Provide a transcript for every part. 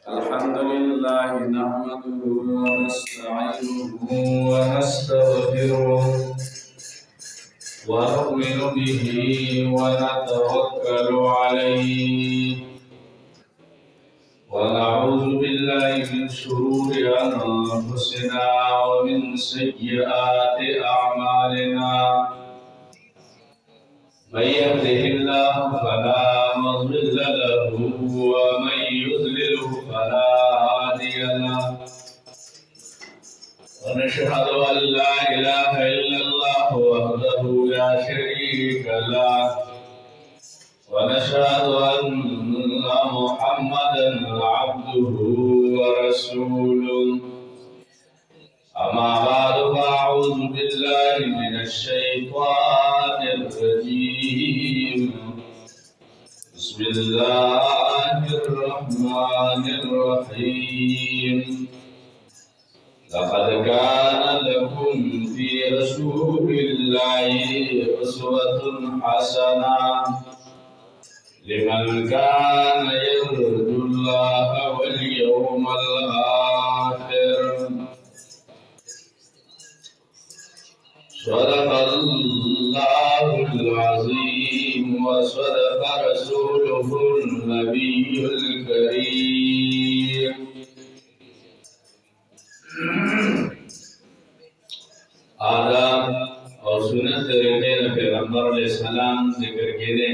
الحمد لله نحمده ونستعينه ونستغفره ونؤمن به ونتوكل عليه ونعوذ بالله من شرور أنفسنا ومن سيئات أعمالنا من يهده الله فلا مضل له ومن يضلله فلا هادي له ونشهد أن لا إله إلا الله وحده لا شريك له ونشهد أن محمدا عبده ورسوله أما بعد فأعوذ بالله من الشيطان الرجيم بسم الله الرحمن الرحيم لقد كان لكم في رسول الله أسوة حسنة لمن كان يرجو الله واليوم الآخر صدق الله العظيم وصدق رسوله النبي الكريم آداب اور سنت طریقے پیغمبر علیہ السلام ذکر کیے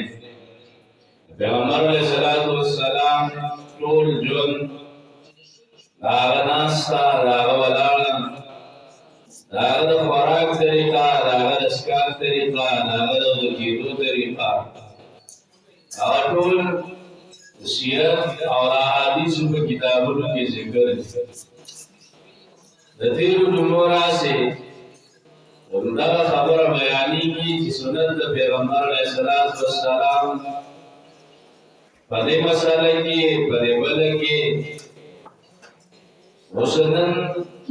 پیغمبر علیہ السلام ټول ژوند هغه ناسته هغه ولاړه هغه د خوراک طریقه هغه د ښکار طریقه هغه د کېدو طریقه هغه ټول سیرت او احادیثو په کتابونو کې ذکر دي د تیرو جملو راسې همدغه خبره بیانېږي چې سنت د پیغمبر علیه السلام په دې مسله کې په دې بله کې وسنن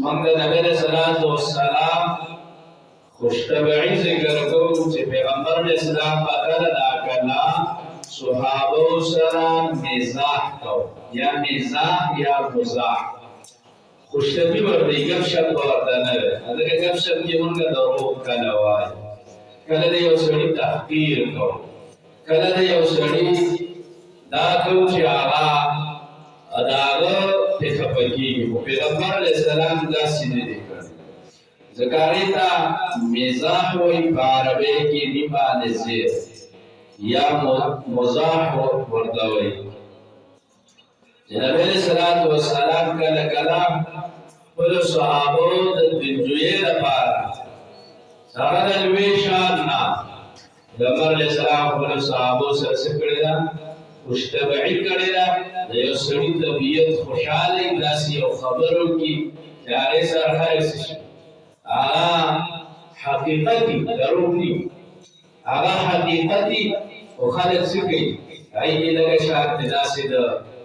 موږ د نبی علیه السلام خوشطبعي ذکر کوو چې پیغمبر علیه السلام په کله دا کله صحابو سره مزاح کوو یا مزاح یا مزاح خوشطبعي ورته ګپ شپ ورته نه وي هغه ګپ شپ کې موږ دروغ کله وایو کله د یو سړي تحقیر کوو کله د یو سړي دا کوم چې هغه اداغه په خپګي او پیغمبر علیه السلام داسې نه دي کړی ذکرېتا مزاح وی په عربی کې نیمه نزیر یا مزاح ورته وی جناب علیه السلام کله کله خپل صحابو د دنجوی لپاره هغه د لوی شان نه پیغمبر علیه السلام خپل صحابو سره څه کړی ده خوشطبعي کړی ده د یو سړي طبیعت خوشحاله داسې یو خبرو کې چې هغې سره هر څه شي هغه حقیقتي دروغ دي هغه حقیقتي خو خلک څه کوي هغې کې لږه شات دی داسې د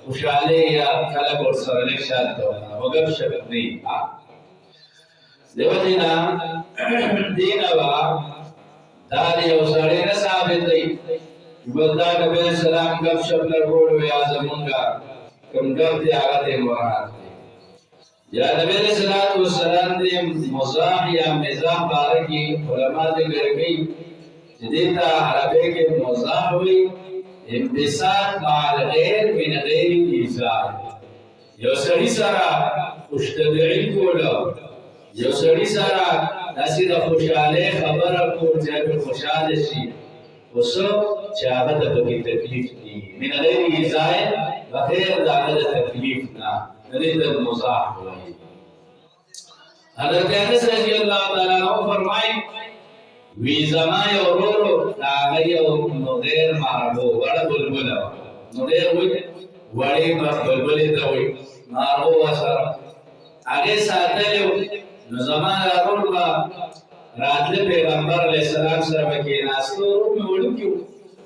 خوشحالۍ یا خلک ورسره لږ شات کوي خو ګپ شپ نه وي د وجې نه دې نه به دا د یو سړي نه ثابت دی بلدا نبی السلام گپ شپ لرګولو یا زمونږه کوم ګپ دی هغه ته مراد دی یا نبی السلام دې مزاح یا مزاح باره کې علما ذکر کوي چې دې ته عربی کې مزاح وایي انبساط مع الغیر من غیر ایذاء یو سړي سره خوشطبعي کوله یو سړي سره داسې د خوشحالۍ خبره کول چې هغه خوشحاله شي وسو چې هغه د پکې تکلیف دي من غیر ایذاء بغیر د هغه تکلیف نه دې د مزاح وایي حضرت انس رضی الله تعالی عنہ فرمایي وی زما یو ورور هغه یو غیر مارغو وړ بلبل نو ډېر وړي بلبل ته وایي مارغو سره هغه ساتلو نو زما ورور با راتله پیغمبر علیه السلام سره کې ناستو مې وړو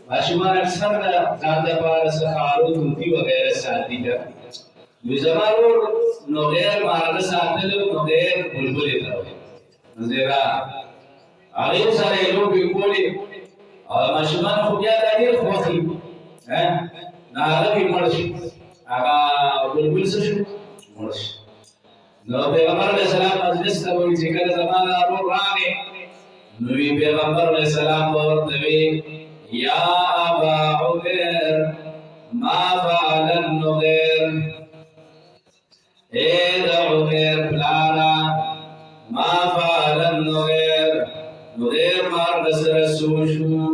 ماشومان اکثر ځان د پاره سخارو دوتی وغیرہ ساتي دا وی زما ورور نو غیر مارغه ساتلو نو غیر بلبل ته وایي زیرا هغه سره یو بیکولې او ماشومان خو بیا د ډېر خوښي نه هغه مړ شي هغه بلبل څه شو مړ شو نو پیغمبر علیه السلام مجلس ته وایي چې کله زما دا ورور راغی نو پیغمبر علیه السلام ورته وی یا ابا عمر ما فعل النغير اے دا عمر پلارا ما فعل النغير نغير مار دسر سوشو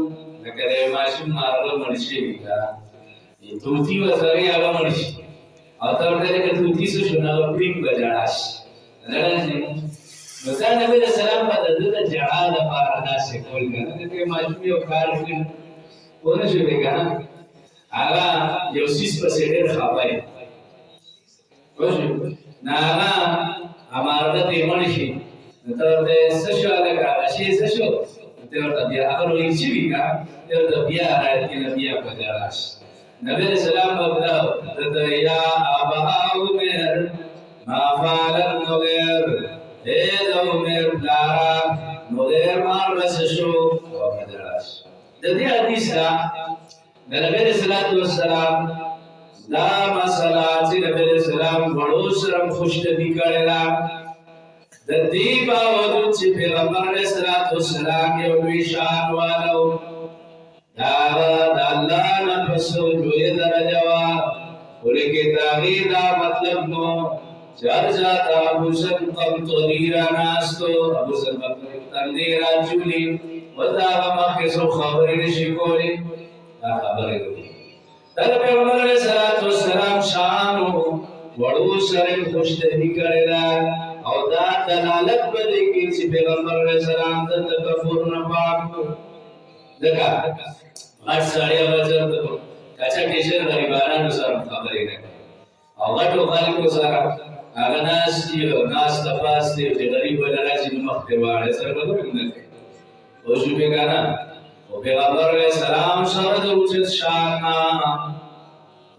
لکه ماشوم مارلو مرشي کا توتی وسري هغه مرشي او ته ورته کې توتی سو شو نو پریم بجاړاش راځي نو ځان نبی رسول الله په دغه جهاد لپاره داسې کول کنه چې ماشوم یو کار کوي ونه شي وکړه هغه یو سیس په سیډر خپای وښه نه نه امارته دې مرشي ته ورته سشو هغه شي سشو ته ورته بیا هغه نو یې وی کا ته ورته بیا راځي بیا بجاړاش نبی السلام بابدا یا ابا عمر ما فعل النغير اے عمر پلارا نغير مار بسشو او مدراش د دې حدیث دا نبی السلام دا مسله چې نبی السلام غړو سره خوشتبي کړلا د دې باوجود چې پیغمبر السلام یو لوی شان والو دا الله نه پسو جوړه درجه وا ولکه داغي دا مطلب نو چرچا تا ابو سن قم طریرا ناستو ابو سن تندیرا چولی ودا ما کې سو خبرې نشي کولی دا خبرې کوي دا پیغمبر علیه السلام شان وړو سره خوشتهی کړل او دا دلالت بده کې چې پیغمبر علیه السلام د تکبر نه پاک دغه اصلي وجه کچا کیشر غریبانو سره خبرې نه او غټو خلکو سره هغه ناس تفاس دي چې غریب ولراسي نو مخ ته واره سره خبرې نه کوي او شو پیغانا او پیغمبر علیه السلام سره د اوچت شان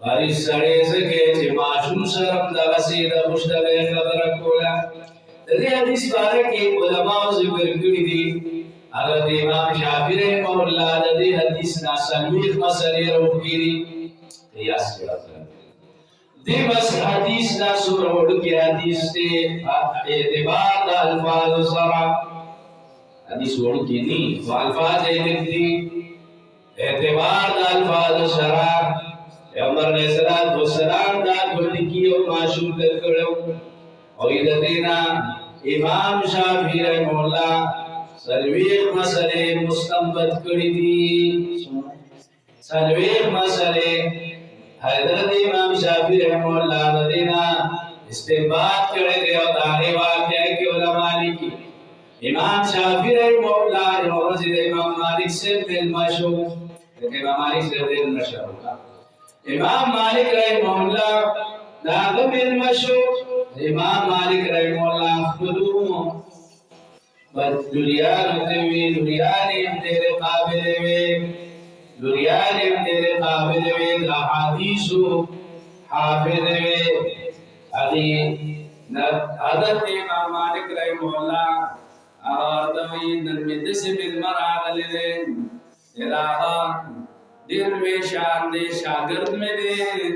واري سړی زکه چې معصوم سره د وسیله مشتبه خبره کوله د دې حدیث باره کې علما ذکر کړی دي حضرت امام شافعی رحمه الله د دې حدیث ناسلیخ مسلې راوړي قیاس راځي دې بس حدیث دا سوره وړي حدیث ته اعتبار د الفاظ سره حدیث وړي ني الفاظ یې دي اعتبار د الفاظ سره پیغمبر علیہ السلام دا ګوندې کیو معشوق درکړو او دې دینا امام شافعی رحمه الله سلویخ مسئلے مستنبت کری دی سلویخ مسئلے حضرت امام شافعی رحمہ اللہ دینا استنباط کرے دے اور دانے واقعی کے علماء لکی امام شافعی رحمہ اللہ رضی امام مالک سے ملما شو لیکن امام مالک سے ملما شو امام مالک رحمہ اللہ داغم ملما شو امام مالک رحمہ اللہ خدوم دریان تیوی دریان تیرے قابل وی دریان تیرے قابل وی دا حدیثو حافظ وی اگی حضرت امام مالک رحمہ اللہ آردوی نرمید سے مدمر آگل دے تیراغا دیر وی شان دے شاگرد میں دے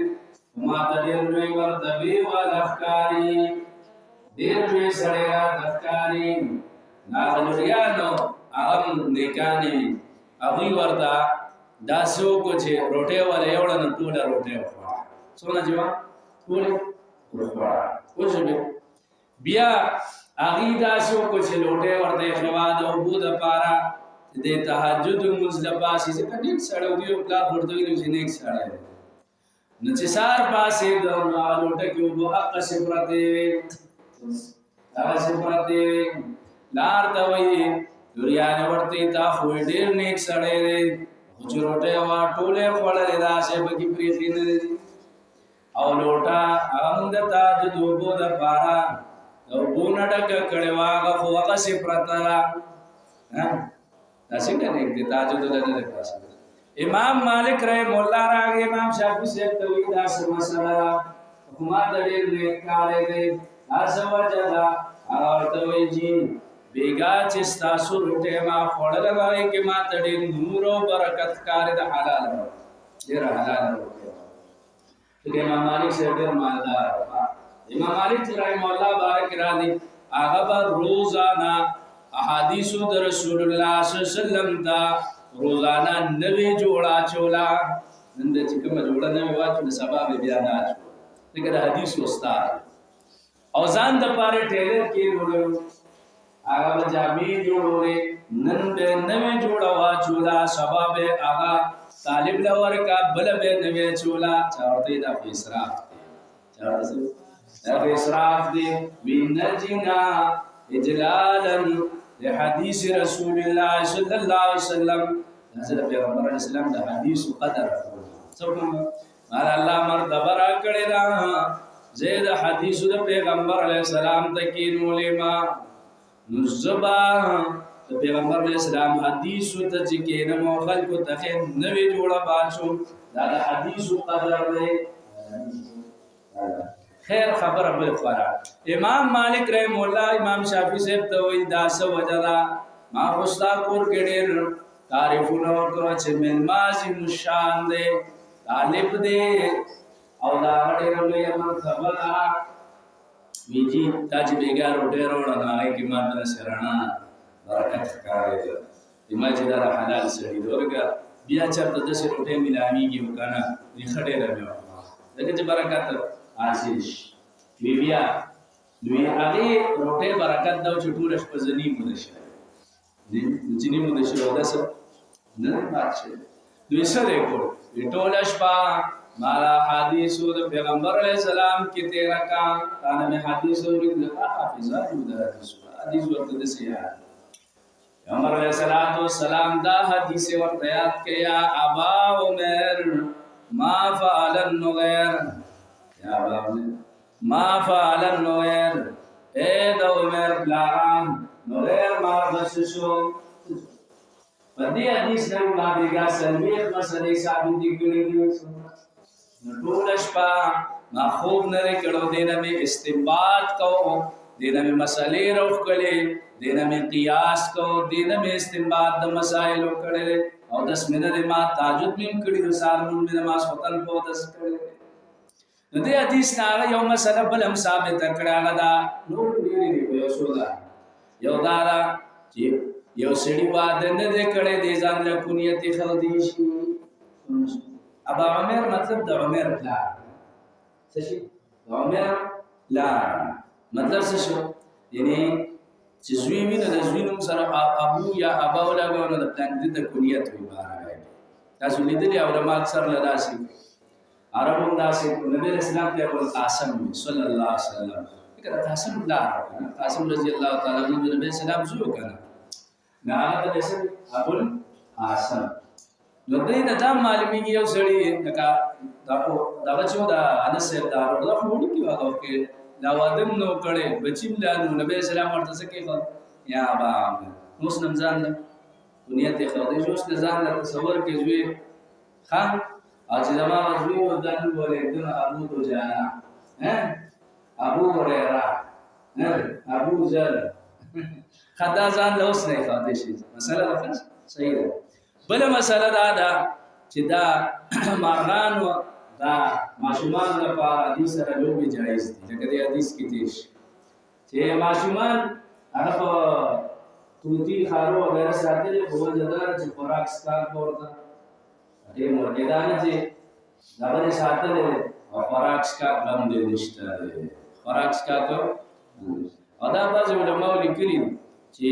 ماتا دیر وی وردوی والافکاری دیر وی سڑیرا دفکاری ناغلوریانو اغم نیکانی اغوی وردا داسو کو چھے روٹے والے یوڑن تولا روٹے وخوڑا سونا جوا تولی وخوڑا کچھ بھی بیا اغی داسو کو چھے لوٹے وردا اخواد او بود پارا دے تحجد مزدپاسی سے نیک سڑو دیو پلا خوردوی نوچے نیک سڑے نچے سار پاسی دون لوٹے کیو بو حق سپراتے لار دوی دریان ورته تا خو ډیر نیک سړی دی چې روټه وا ټوله خوړلې دا شه بګي پریخي نه دی او لوټا هم د تاج دوبو د پارا او بونډک کړي واغه خو هغه سي پرتلا دا څنګه نیک دی تاج د دې پاسه امام مالک رحم الله راغی امام شافعی سے توي دا مسله حکومت ډیر نیک کار دی اسو جدا اور توي جی بیگا چې تاسو روټه ما خوړل وای کې ما تډې نور او برکت کار د حلال ډیر حلال امام مالک سے ډېر مالدار امام مالک رحمه الله بارک را دي هغه روزانه احادیث د رسول الله صلی الله علیه وسلم دا روزانه نوې جوړا چولا نن چې کوم جوړا نوې واچو د سبا به بیا نه اچو دغه حدیث استاد او ځان د پاره ټیلر کې وړو هغه جامې جوړولې نن به نوې جوړا واچولا سبا به هغه طالب لور کا بل به نوې چولا چاورته دا اسراف چاورته دا اسراف دی بنجنا اجلالا لحديث رسول الله صلى الله عليه وسلم حضرت پیغمبر اسلام د حدیث قدر څوک مال الله مرتبه را کړی دا زید حدیث د پیغمبر علیه السلام تکینو لما نزبا د پیغمبر علیه السلام حدیث ته چې کینمو خلکو ته نوې جوړه باسو دا د حدیث قدر دی خیر خبر بل خورا امام مالک رحم الله امام شافعی صاحب ته وی دا سو وجدا ما خوستا کور کې ډېر تعریفونه وکړه چې من مازی مشان دے طالب دے او دا ډېر لوی مرتبه ده ویجی تا چې بیګا روټه روړه نه کی ماته سرانا برکت ښکارې ده ما چې دا حلال سړي ورګه بیا چرته د سې روټه ملاميږي وکنه دې خډې راځي دغه چې برکت حاصل وی بیا دوی هغه روټه برکت دا چې ټول شپه زنی مونږ شي دې چې نه مونږ شي وداسه نه ماشه دوی سره کول ټول شپه مالا حدیث د پیغمبر علیہ السلام کی تیرا کا تانه میں حدیث ورته حافظه د حدیث ورته د سیا پیغمبر علیہ السلام دا حدیث ورته یاد کیا ابا عمر ما فعل النغیر یا ابا عمر ما فعل النغیر اے د عمر بلاران نغیر ما بسشو پدې حدیث نه ما دیګه سلمیت مسلې ثابت دي کړې دي ټول شپه ما خوب نه کړو دینه می استنباط کو دینه می مسلې روخ کړي دینه می قیاس کو دینه می استنباط د مسائل کړي او 10 منټه ما تهجد مم کړي د سارمون می ما سوتن په 10 کړي دې حدیث نه یو مسله بل هم ثابت کړه غدا نو ډیری دی یو سودا یو دارا چې یو سړي واده نه کړي د ځان له کونیت خدیشي ابا عمر مطلب د عمر لا څه شي عمر لا مطلب څه شو یعنی چې زوی ویني د زوی نوم سره ابو یا ابا ولاګو د پلان د کلیت وي بار تاسو لیدلی علماء اکثر لداسي عربو داسي نبی اسلام ته ابو قاسم صلی الله علیه وسلم کله قاسم لا قاسم رضی الله تعالی عنہ نبی اسلام زو کنه نه هغه د ابو قاسم نو دې د معلومیږي یو سړی دا بچو دا انس صاحب دا ورته خوري کی واغو کې دا وادم نو کړي بچیم لانو نبی اسلام ورته څه کوي یا با مسلم ځان دنیا ته خو دې جوش ځان له تصور کې زوی خان اج زمانہ زوی ودان بوله دن ابو دجانا ابو هريره ابو ذر خدا ځان له اوس نه خاطر شي مسله ده صحیح ده بل مسله دا چې دا مارغان او دا ماشومان لپاره حدیث سره لوبي جایز دي لکه د حدیث کې دیش چې ماشومان هغه په توتی خارو وغیرہ ساتل په وجدار چې خوراک سکار ورته دې مرګدان چې دا باندې ساتل او خوراک سکار هم دې نشته خوراک سکار او دا بعض علماء لیکلي چې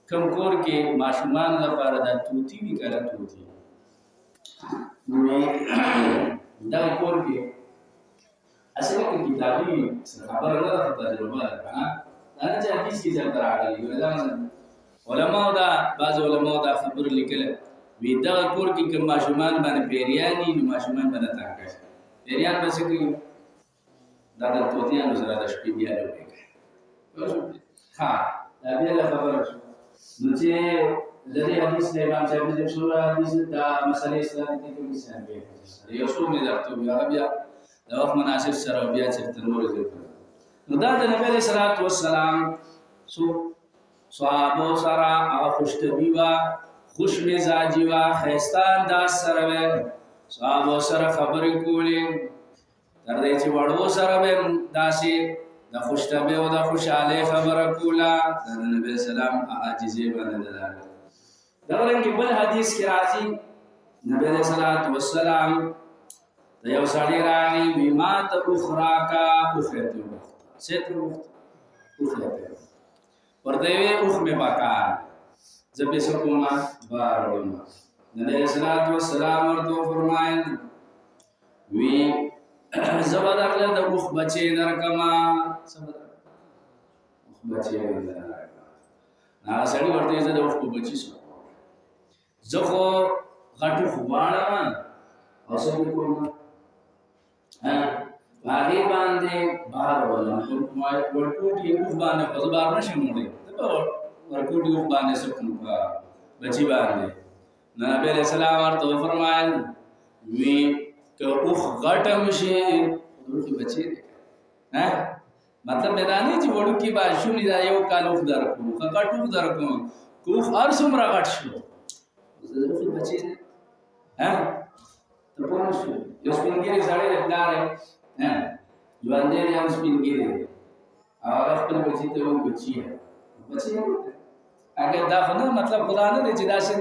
کم کور کې ماشومان لپاره د توتی وی کړه توتی دا کور کې اصل کې کتابي خبره نه ده تجربه ده دا چې حدیث کې ځل راغلي علماء دا بعض علماء دا خبر لیکل وی دا کور کې کم ماشومان باندې پیریانی نو ماشومان باندې تاکه پیریان به څه کوي دا د توتیانو سره د شپې بیا لوي ها دا بیا خبره شو نو چې د دې حدیث نه امام صاحب دې شورا حدیث دا مسلې اسلامي دي کوم څه نه یو څو نه درته بیا د وخت مناسب سره بیا چې تنور ذکر نو دا د نبی صلی الله علیه وسلم صحابه سره او خوشتبی وا خوش مزاجی وا خیستان دا سره صحابه سره خبرې کولې تر دې چې وړو سره به داسې د خوشطبع او د خوشحالۍ خبره کوله د نبی سلام عاجزي باندې دلالت. دا رنګ بل حدیث کې راځي نبی علیہ الصلوۃ والسلام د یو سړي راغی بیمات اخراکا اخرته وخت ستر وخت اخرته ورته وی اوخ می پکار زبې سکوما بارون نبی علیہ الصلوۃ والسلام ورته فرمایل وی زبردر له د اوخ بچی درکما زبردر اوخ بچی درکما نه سړي ورته زه د اوخ بچی سو زه خو غټو خوباړم او څه کوم باندې باندې بار ولا ورکوټي اوخ باندې په بار نشم وړي ورکوټي اوخ باندې څه کوم بچی باندې نبی علیہ السلام ورته فرمایل وی که اوخ غټم شي اوخ بچی ها مطلب میدانې چې وړو کې باشونی دا یو کال اوخ درکو غټ اوخ درکو اوخ هر څومره غټ شو اوخ بچی ها ته پوه شو یو سپینګری سړی لاره ها ژوندې دی هم سپینګری او خپل بچی ته وایي بچی اگر دا خو نه مطلب خدا نه دی چې دا شي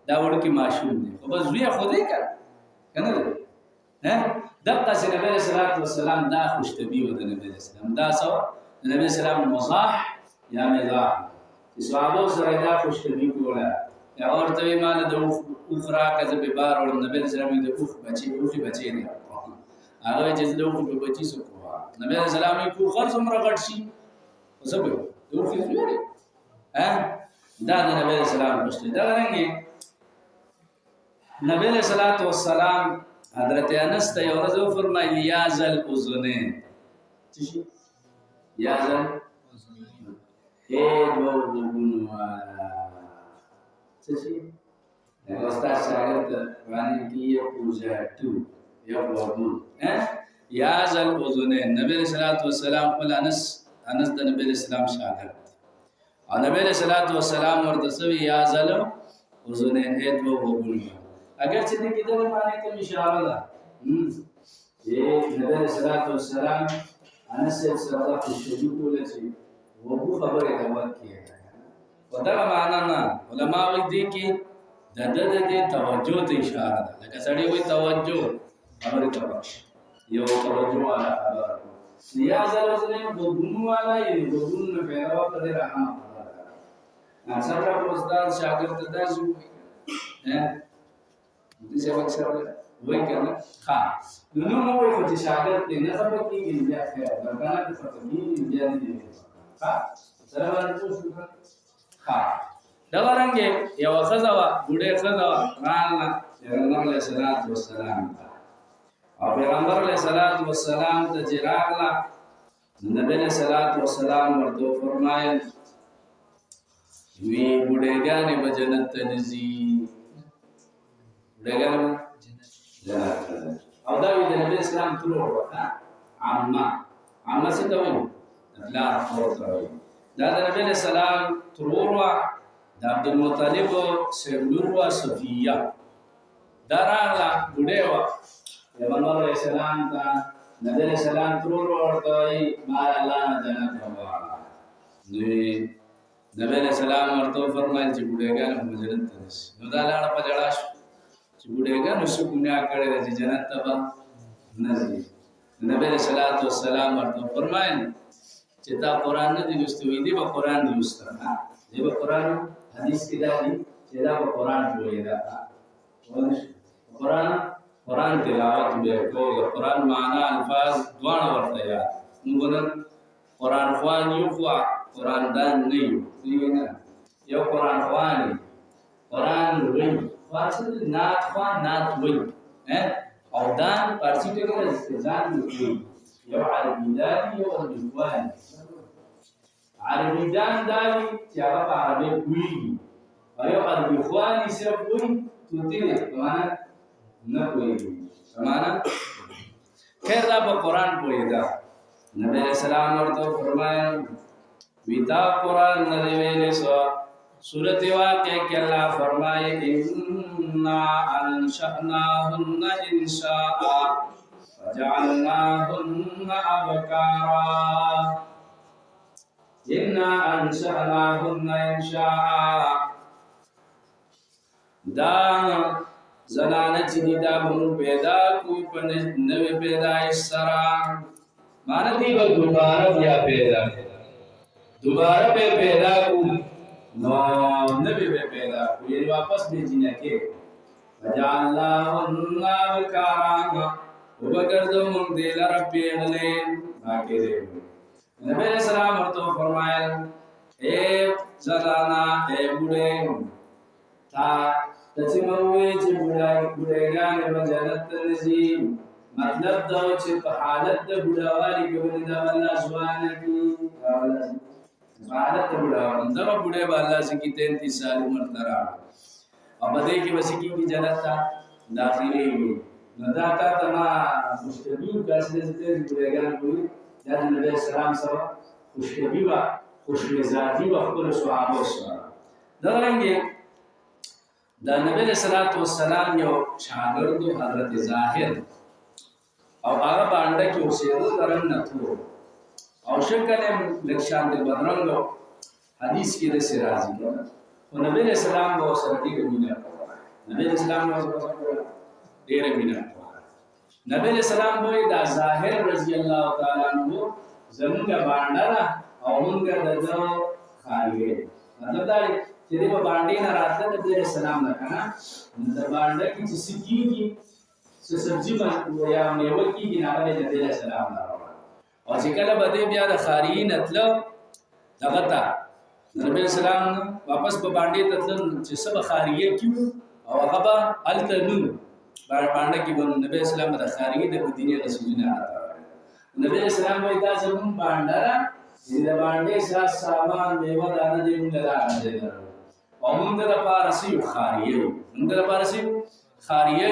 دا وړو کې معشوم دی خو بس زوی خو دی کنه دقه نبی علیہ الصلوۃ والسلام دا خوشطبعی و د نبی علیہ السلام دا سو نبی علیہ السلام مزاح یا مزاح چې صحابه سره دا خوشطبعی کوله یا ورته مال د اخرا کذ به بار او نبی علیہ السلام د اوخ بچی دی هغه چې د اوخ په بچی سو کوه نبی علیہ السلام کو خرڅ عمر غټ شي وسبه د اوخ زوی دا د نبی علیہ السلام خوشطبعی دا رنګي نبی علیہ الصلوۃ والسلام حضرت انس ته یو ورځ فرمایي یا ذل اذنین څه یا ذل اذنین اے دو وګونو څه دا استاد شاګرد باندې کې پوجا ټو یو وګونو یا ذل اذنین نبی صلی الله علیه وسلم خپل انس د نبی اسلام شاګرد او نبی صلی الله علیه وسلم ورته سوي یا ذل اذنین اے دو وګونو اگر چې دې کې د معنی ته اشاره ده چې نبی صلی الله علیه وسلم انس سره خوشبو کوله چې وګو خبره دا ورکیه ودا معنا نه علماء دې کې د توجه ته اشاره ده لکه سړی وي توجه خبره کوي یو توجه والا خبره یا زلزلې وګونو والا یې وګونو په اړه پر رحم ناصر استاد شاګرد ته ځو دې سبق سره وای کنه ها نو وای خو چې شاګرد دې نه خبره کیږي بیا خیر ورته نه فتوی بیا دې ها سره ورته شو ها دا ورنګه یو خزوا ګډه خزوا رانه پیغمبر علیه الصلاۃ والسلام او پیغمبر علیه الصلاۃ والسلام ته جراغلا نبی علیہ الصلوۃ والسلام ورته فرمایل وی ګډهګانې به جنت ته نزي ګډهګانې جنت او دا وی د نبی اسلام ټول ورته عامه څه ته وایي لا ورته وایي دا د نبی علیہ السلام ترور وا د عبد المطلب سیملور وا صفیه دا راغله ګډه وا پیغمبر علیہ السلام ته نبی علیہ السلام ترور ورته وایي ما الله جنت وغواړه نبی علیہ السلام ورته فرمایل چې ګډهګان په جنت ته نشي نو دا لاړه په جړا شو چې ګډهګان شو ګناه کړی چې جنت ته نه ځي نبی علیہ الصلوۃ والسلام ورته فرمایل چې تا قران نه دی لوستوي دی په قران دی لوستره دی په قران حدیث کې دا دی چې دا په قران جوړی دا قران تلاوت به کوو قران معنا الفاظ دوه ورته یا موږ قران خوان یو خوا قران دان نه یو یو قران خواني قران وی فارسی نات خوان نات وی او دان فارسی ته کې استزان وی یو عربي دان یو عربي خوان عربي دان داوی چې هغه په عربي وی او یو عربي خواني صرف وی توتینه معنا نه وی معنا خیر دا په قران پوی دا نبی اسلام ورته فرمایل ویتا قرآن ندی ویلی سو سورت واقع کہ اللہ فرمائے اِنَّا أَنشَأْنَاهُنَّ إِنشَاءً فجعلناهن أبكارا إنا أنشأناهن إنشاء. دا زنانه چې دي دا به پیدا کو په نوې پیدایش سره معنی دی به دوباره بیا پیدا دوباره به پیدا کو نو نوې به پیدا کو یعنی واپس به جنہ کې وجعلناهن أبكارا وبګردو موږ دې لره پیغلې باقي دې نبی اسلام ورته فرمایل اے زنانا اے بوډه تا تسموي چې بوډاګان به جنت ته ځي مطلب دا چې په حالت د بوډاوالي کې ولې دا الله ځوان کی حالت د بوډاوالي دا بوډه به الله سکی 33 سال عمر ترا او بده کې وسکی کی جنت ته داخلي وي نو دا تا تما مشتبه کاسه دې بوډاګان کوي دا نبی اسلام سره خوشبی و خوشمزاجی و خپل صحابه سره دا رنګه دا نبی صلی الله علیه یو شاګرد حضرت ظاهر او هغه باندې کې اوسېدو درن نه تو او شکل لکشان د بدرنګ حدیث کې د سرازي او نبی اسلام و سره دې مینا نبی اسلام و سره ډېر مینا نبی اسلام وې دا ظاهر رضی الله تعالی عنہ زمونږه باندې او مونږه دغه خالیه مطلب دا چې دې باندې نه راځي نبی اسلام نه کنه د باندې کې چې سکیږي څه سبزی باندې یا میوه کېږي نه باندې نبی اسلام نه او چې کله بده بیا د خارین اتلو دغه تا نبی اسلام واپس په باندې تتل چې سب خاریه کیو او هغه التنو باندې کې نبی اسلام د خارجي د مدینه رسولونه نبی اسلام وایي دا زمون باندې را دې باندې سامان میوه دانه دې موږ راځي او موږ د پارسي خاریه موږ د پارسي خاریه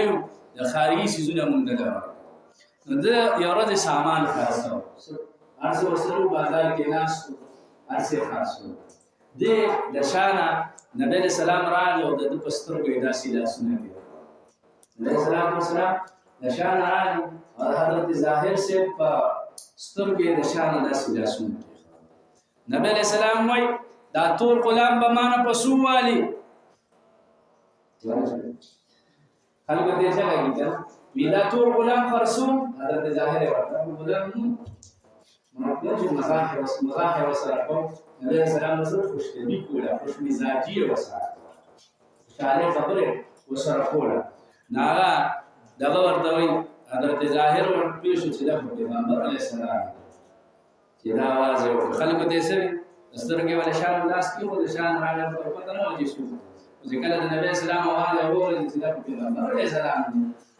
د خارجي سيزونه موږ راځي د یو ورځ سامان خاصو ارسه وسلو بازار کې ناس ارسه خاصو دې د شانه نبی اسلام راغی او د پستر کې داسې لاسونه نبی اسلام نشان راغی او حضرت ظاهر سے په سترګې نشان داسې لاسونه نبی اسلام وای دا ټول غلام به معنا پسو والی خلک دې څه لګی دا ویدا ټول غلام فرسوم حضرت ظاهر ورته غلام مطلب چې مزاح وسره کو نبی اسلام سره خوشبی کوله خوش مزاجی وسره شاله خبره وسره کوله ناغا دغه ورته وي حضرت ظاهر ورته پیښ چې د پیغمبر علی السلام چې دا आवाज یو خلک دې سره سترګې ول شان لاس کې ول شان راغلی په پته نه وځي شو ځکه د نبی اسلام आवाज اورل چې د پیغمبر علی السلام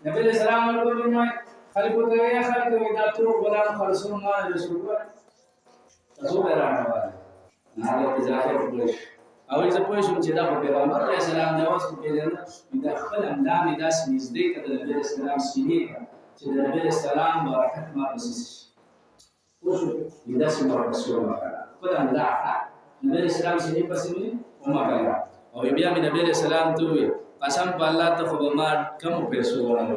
نبی اسلام ورته وایي خلک ته یا خلک دا ټول غلام خرصون ما رسول الله تاسو به راغلی حضرت ظاهر پوښ او زه پوه شوم چې دا پیغمبر علیه السلام د اوس په دې د خپل اندامې داسې نږدې کړه د نبی اسلام سینې چې د نبی اسلام برکت ما پسې شي پوه شو داسې برکت وکړه خپل اندام نبی اسلام سینې پسې وما کړه او بیا مې نبی اسلام ته وی قسم په الله ته خو ما کم پیسو ورنه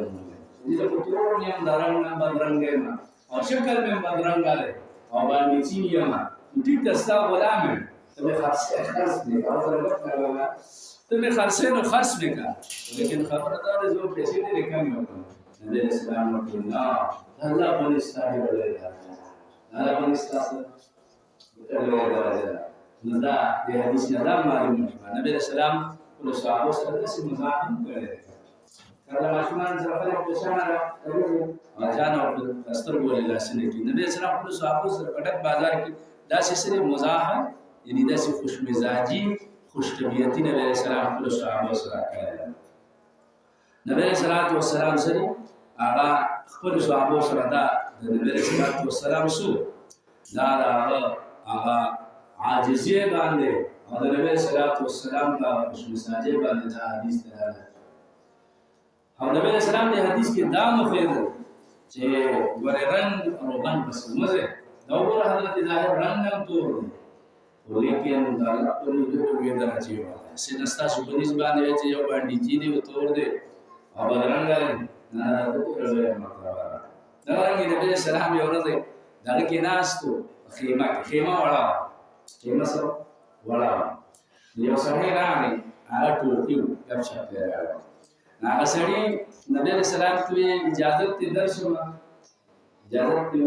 دې په ټول نیم درنګ نه بدرنګ نه او شکل مې بدرنګ غاله او باندې چې یم ټیک تاسو غلام تمہیں خرچ نہیں تمہیں خرچے نو خرچ نہیں کا لیکن خبردار جو پیسے دے کم ہوتا نبی اسلام کو نا اللہ بن استاہی ولا اللہ بن استاہی ندا یہ حدیث ندا معلوم ہے نبی اسلام کو صحابہ سے مزاحم کرے کله ماشومان سره خلک په شان راغلي اجان او استر ګول الله سره کې نبی اسلام خپل صحابه سره کټک بازار کې داسې سره مزاحم یعنی داسې خوش مزاجی خوش طبیعتی نبی اسلام خپل صحابه سره کړل نبی اسلام سره هغه خپل صحابه سره دا نبی اسلام سو دا هغه عاجزی باندې او نبی اسلام کا خوش مزاجی باندې دا حدیث ده او نبی اسلام دې حدیث کې دا مفید چې ګور رنگ روغن بس مزه دا ور حضرت ظاهر رنگ هم تور ولیکن دا په دې وی درځي سینستا شو په نسبت چې یو باندې چې دی تور دی او بدرنګ نه دا ټول مطلب دا رنګ نبی سلام یو ورځ دغه کې ناستو خیمه خیمه سره وړه یو سړی راغی هغه ټوکي غب شپ راغی هغه سړی نبی سلام ته اجازه ته درشم اجازه ته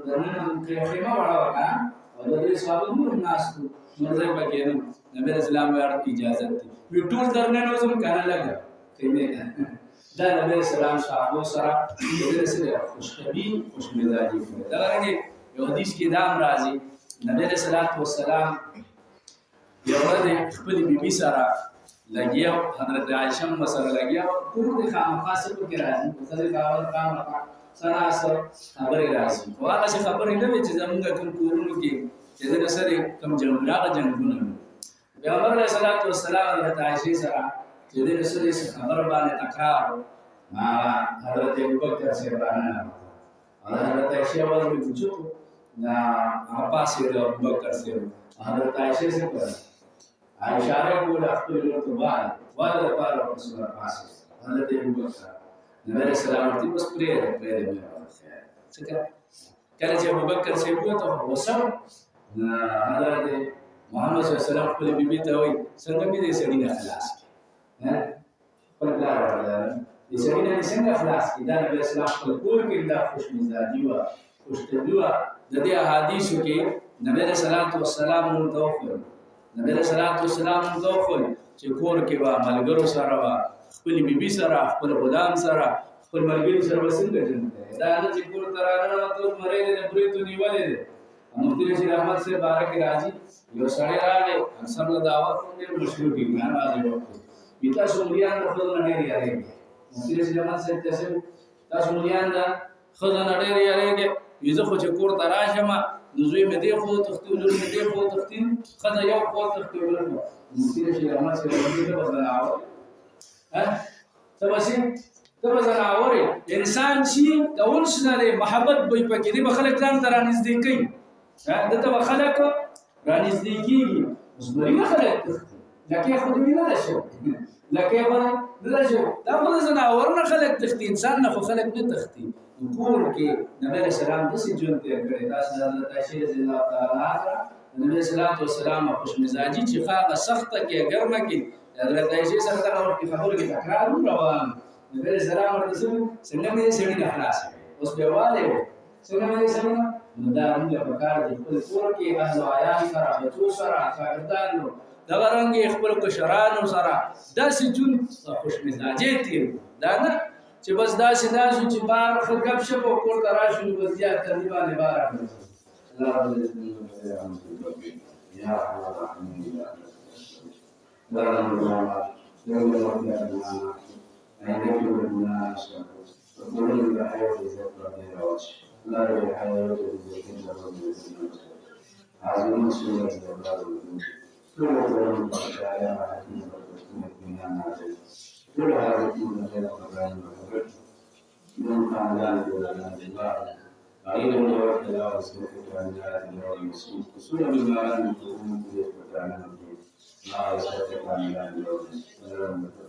درنه خیمه وړه او د دې صحابه نور ناستو مرزه پکې نبی اسلام ورته اجازه دي وی ټول درنه نو زم کنه لګا خیمه دا نبی اسلام صحابه سره د سره خوشبي خوش مزاجي دا رنګ یو حدیث کې دام راځي نبی اسلام یو ورځ خپل بیبي سره لګیا حضرت عائشہ سره لګیا ټول د خامخاسه کې راځي څه کاول کام سره خبرې راځي واغه څه خبرې نه وي چې زمونږ کوم کورونو کې چې د سره کوم جنگونه پیغمبر علیه الصلاۃ والسلام حضرت عائشہ سره چې د سره خبر باندې تکرار حضرت ابوبکر سے باندې حضرت عائشہ ورته پوښتنه نا عباس سے ابوبکر سے حضرت عائشہ سے پر عائشہ کو خپل ورته وایي پر رسول الله پاس حضرت ابوبکر نبی سلام ورته بس پرې څنګه کله چې ابوبکر سے وته وسو حضرت محمد صلی الله علیه وسلم خپل بیبي ته وایي څنګه دې سړی نه خلاص کی پر لار دې سړی نه څنګه خلاص کی دا نبی اسلام خپل کور کې دا خوش مزاجي و خوش طبيعه د دې احادیثو کې نبی صلی الله علیه وسلم متوفر نبی صلی الله علیه وسلم متوفر چې کور کې با ملګرو سره وا خپل بیبي سره خپل غلام سره خپل ملګری سره وسنګ جنته دا نه چې کور ترانه ته مړې دې پریتو نیولې مفتی رشید احمد سے بارک راضی یو سړی راغی انصر له دعوت ډېر مشهور دي ګان راځي بیتا سومریان د خپل نه لري یاري مفتی رشید احمد سے تاسو مليان دا خزانه ډېر یاري یزه خو چې کور ته راشم نو زوی مې دی خو تختول مې دی خو تختین خزه یو خو تختول مفتی رشید احمد سے دې په ځای آو تبصره انسان شي د ورسنه محبت به پکې دی خلک ځان ته رانږدې کوي دته خلک رانږدې کیږي اوس بری خلک لکه خو دې نه شو لکه خو نه شو دا خو زناور نه خلک تختی انسان نه خو خلک نه تختی کور کې نبی اسلام د سې جون ته کړی تاسو حضرت عائشہ رضی الله تعالی عنها نبی اسلام خوش مزاجي چې خاغه سخته کې ګرمه کې حضرت عائشہ سره دا خبرو کې تکرار روان نبی اسلام ورته څنګه مې سړی نه خلاص اوس به والے څنګه مې سړی نو دا موږ په کار دي خپل کور کې اهل عیال سره بچو سره شاګردانو دا رنګ خپل کشرانو سره داسې جون خوش مزاجي تیر دا نه چې بس داسې چې بار غب شپ او کور ته راشي نو بیا تقریبا بار الله رب العزت یا الرحمن الرحيم